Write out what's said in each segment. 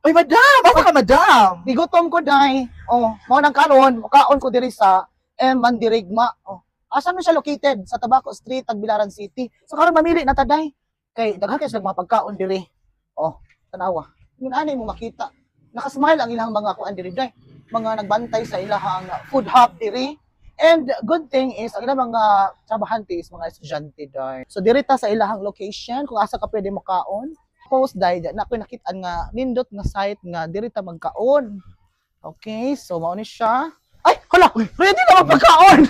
Ay, madam! Basta ka, madam! Gigutom ko day. Oh, mao nang karon, kaon ko diri sa Mandirigma. Oh. Asa man siya located? Sa Tabaco Street, Tagbilaran City. So karon mamili na ta day. Kay daghan kay sila mga pagkaon diri. Oh, tanawa. Yun ani mo makita. Nakasmile ang ilang mga kuan diri day. Mga nagbantay sa ilahang food hub diri. And good thing is, ang ilang mga trabahante is mga estudyante day. So diri ta sa ilahang location kung asa ka pwede mo kaon. Post day na ako nakita nga nindot nga site nga diri ta magkaon. Okay, so mao ni siya. Ay, hala, ready na magpagkaon.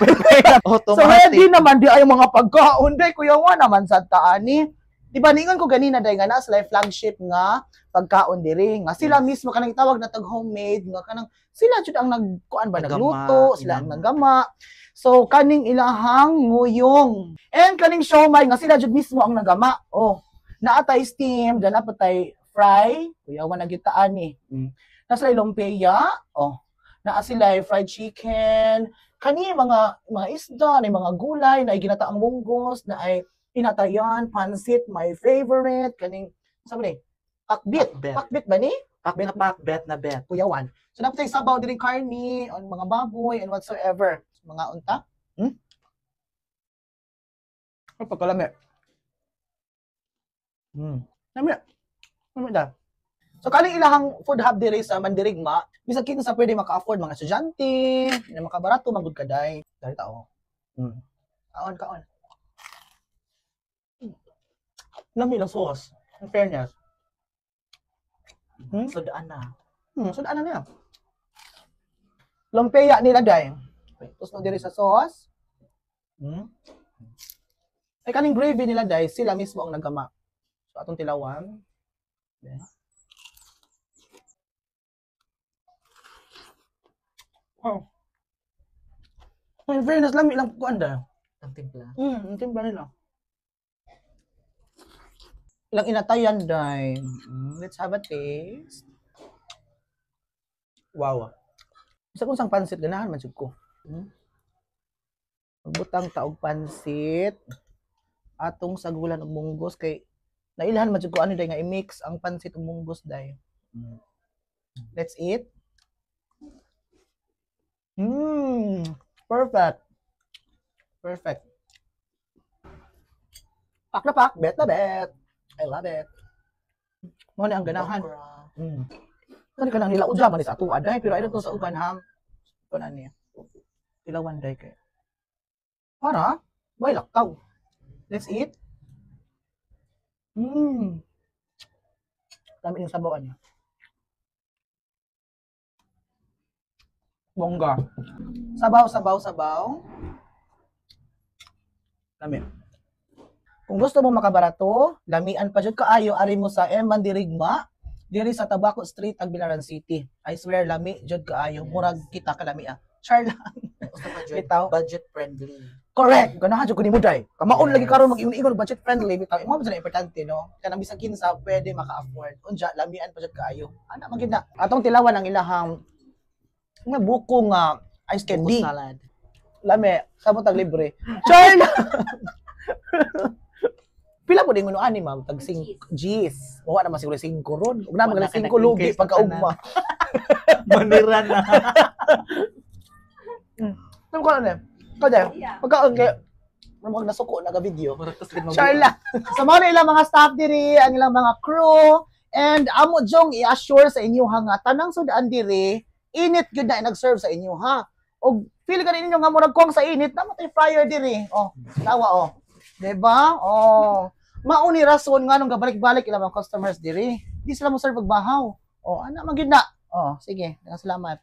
So ready naman di ay mga pagkaon day kuya wa naman sa taani. Di ba ningon ko ganina day nga na sila flagship nga pagkaon diri nga sila mismo kanang itawag na tag homemade nga kanang sila jud ang nagkuan ba nagluto, sila ang naggama. So kaning ilahang nguyong. And kaning siomai nga sila jud mismo ang naggama. Oh, naatay steam, dyan napatay fry, kuyawan na gitaan eh. Nasa lumpeya, oh, naa sila fried chicken, kani mga isda, na mga gulay, na ginataang munggos, na ay inatayan, pansit, my favorite, kaning, sabi ni, pakbit. Pakbit ba ni? Pakbet na bet. Kuyawan. So napatay sabaw din karni, on mga baboy, and whatsoever. Mga unta. Ay, pagkalami. Nami da. So kaning ilahang food hub diri sa Mandirigma, bisag kin sa pwede maka-afford mga estudyante, na makabarato magud kaday. Dali tao. Kaon. Lami lang sauce. In fairness. Sudaan na. Sudaan na niya. Lumpeya nila day. Tapos na diri sa sauce. Ay kaning gravy nila day, sila mismo ang naggama. So atong tilawan. Yeah. Oh. In fairness, lami lang kuan da. Ang timpla. Ang timpla nila. Ilang inatayan day. Let's have a taste. Wow. Isa kung sang pansit, ganahan man jud ko. Magbutang taog pansit. Atong sagulan og munggos kay nailhan man jud ko ano day nga i-mix ang pansit ug munggos day. Let's eat. Perfect. Perfect. Pak na pak, bet na bet. I love it. Mo ni ang ganahan. Kani kanang nila udra man sa ato aday pero ay to sa uban ham. Kun ani. Tilawan day kay. Para, way laktaw. Let's eat. Dami yung sabawan niya. Bongga. Sabaw. Dami. Kung gusto mo makabarato, lamian pa jud kaayo ari mo sa Mandirigma diri sa Tabaco Street, Tagbilaran City. I swear lami jud kaayo, murag kita kalami Char lang. Bitaw, budget friendly. Correct. Ganahan jud ko nimo day. Kamaon lagi karon mag-ingon budget friendly bitaw. Imo sa importante no. Kanang bisag kinsa pwede maka-afford. Unja lamian pa jud kaayo. Ana man gid na. Atong tilawan ang ilahang nga buko nga ice candy. Salad. Lami, sabot tag libre. Char lang. Pila po din mo ani ma'am tag 5 Gs. Wa naman siguro 5 ron. Ug na mga 5 lugi pagkaugma. Manira na. Nung ko na. Kada. Pagkaon kay mag nasuko na ga video. Char lang. Sa mga ilang mga staff diri, ang ilang mga crew, and amo jong i-assure sa inyo nga tanang sudaan diri, init gyud na nag-serve sa inyo ha. Og feel ka ninyo nga murag kuwang sa init, namo tay fryer diri. Oh, tawa oh. Diba? Oh. Mauni rason nga nung gabalik-balik ilang mga customers diri. Di sila mo serve og bahaw. Oh, ana man gyud na. Oh, sige. Salamat.